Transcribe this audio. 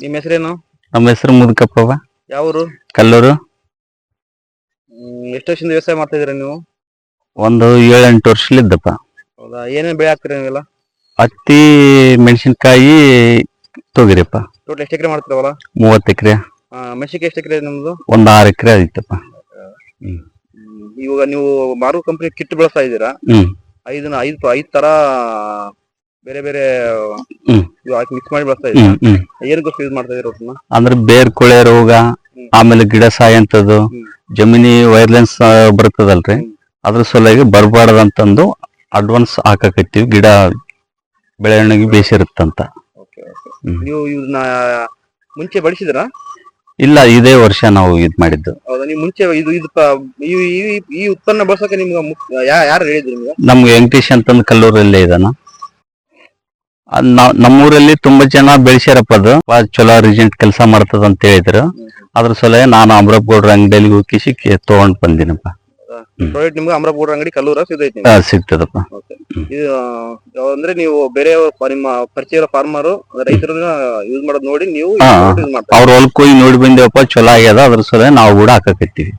ನಿಮ್ಮ ಹೆಸರೇನು? ನಮ್ಮ ಹೆಸರು ಮುದುಕಪ್ಪವ. ಯಾವೂರು? ಕಲ್ಲೂರು. ಎಷ್ಟು ವರ್ಷದಿಂದ ವ್ಯವಸಾಯ ಮಾಡ್ತಾ ಇದೀರ ನೀವು? ಒಂದು 7-8 ವರ್ಷಲಿದ್ದಪ್ಪ. ಹೌದಾ? ಏನೇನ್ ಬೆಳೆ ಹಾಕ್ತೀರಾ ನೀವೆಲ್ಲ? ಹತ್ತಿ, ಮೆಣಸಿನಕಾಯಿ, ತೊಗರಿಪ್ಪ. ಟೋಟಲ್ ಎಷ್ಟು ಎಕರೆ ಮಾಡ್ತೀರಾ ಹೊಲ? 30 ಎಕರೆ. ಮೆಣಸಿನಕಾಯಿ ಎಷ್ಟು ಎಕರೆ ನಿಮ್ದು? ಒಂದು 6 ಎಕರೆ ಐತಪ್ಪ. ಇವಾಗ ನೀವು ಮಾರು ಕಂಪನಿ ಕಿಟ್ ಬಳಸ್ತಾ ಇದ್ದೀರಾ? ಐದು ತರ ಬೇರೆ ಬೇರೆ ಮಿಕ್ಸ್ ಮಾಡಿ ಬಳಸ್ತಾ ಇದ್ದೀರಾ? ಏನಕ್ಕೋಸ್ಕರ ಯೂಸ್ ಮಾಡ್ತಾ ಇದೀರ? ಅಂದ್ರೆ ಬೇರ್ ಕೊಳೆ ರೋಗ, ಆಮೇಲೆ ಗಿಡ ಸಾಯಂತದ್ದು, ಜಮಿನಿ ವೈರ್ಲೆನ್ಸ್ ಬರ್ತದಲ್ರಿ, ಅದ್ರ ಸಲುವಾಗಿ ಬರಬಾರ್ದಂತಂದು ಅಡ್ವಾನ್ಸ್ ಹಾಕಕತ್ತೀವಿ. ಗಿಡ ಬೆಳವಣಿಗೆ ಬೇಸಿರುತ್ತಂತ. ನೀವು ಇದನ್ನ ಮುಂಚೆ ಬಳಸಿದ್ರಾ? ಇಲ್ಲ, ಇದೇ ವರ್ಷ ನಾವು ಇದ್ ಮಾಡಿದ್ದು. ಹೌದಾ? ನೀವು ಮುಂಚೆ ಈ ಉತ್ಪನ್ನ ಬಳಸಕ್ಕೆ ನಿಮ್ಗೆ ಯಾರು ಹೇಳಿದ್ರು ನಿಮ್ಗೆ? ನಮ್ಗೆ ವೆಂಕಟೇಶ್ ಅಂತಂದು ಕಲ್ಲೂರಲ್ಲೇ ಇದಾನ. ನಮ್ಮೂರಲ್ಲಿ ತುಂಬಾ ಜನ ಬೆಳೆಸ್ಯಾರಪ್ಪ. ಅದು ಚಲೋ ರಿಸಲ್ಟ್ ಕೆಲಸ ಮಾಡ್ತದ ಅಂತ ಹೇಳಿದ್ರು. ಅದ್ರ ಸಲುವಾಗಿ ನಾನು ಅಮರಪ್ಪ ಗೌಡ್ರ ಅಂಗಡಿಯಲ್ಲಿ ಹೋಗಿಸಿ ತಗೊಂಡ್ ಬಂದಿನಪ್ಪ. ನಿಮ್ಗೆ ಅಮರಪ್ಪ ಗೌಡ್ರ ಅಂಗಡಿ ಕಲ್ಲೂರ ಸಿಗ್ತದಪ್ಪ. ಅಂದ್ರೆ ನೀವು ಬೇರೆ ನಿಮ್ಮ ಪರಿಚಯ ಫಾರ್ಮರ್ ರೈತರನ್ನ ಯೂಸ್ ಮಾಡೋದು ನೋಡಿ ನೀವು ಅವ್ರ ಹೊಲಕ್ಕೆ ಹೋಗಿ ನೋಡಿ ಬಂದೇವಪ್ಪ, ಚಲೋ ಆಗ್ಯದ. ಅದ್ರ ಸಲುವಾಗಿ ನಾವು ಕೂಡ ಹಾಕಕತ್ತೀವಿ.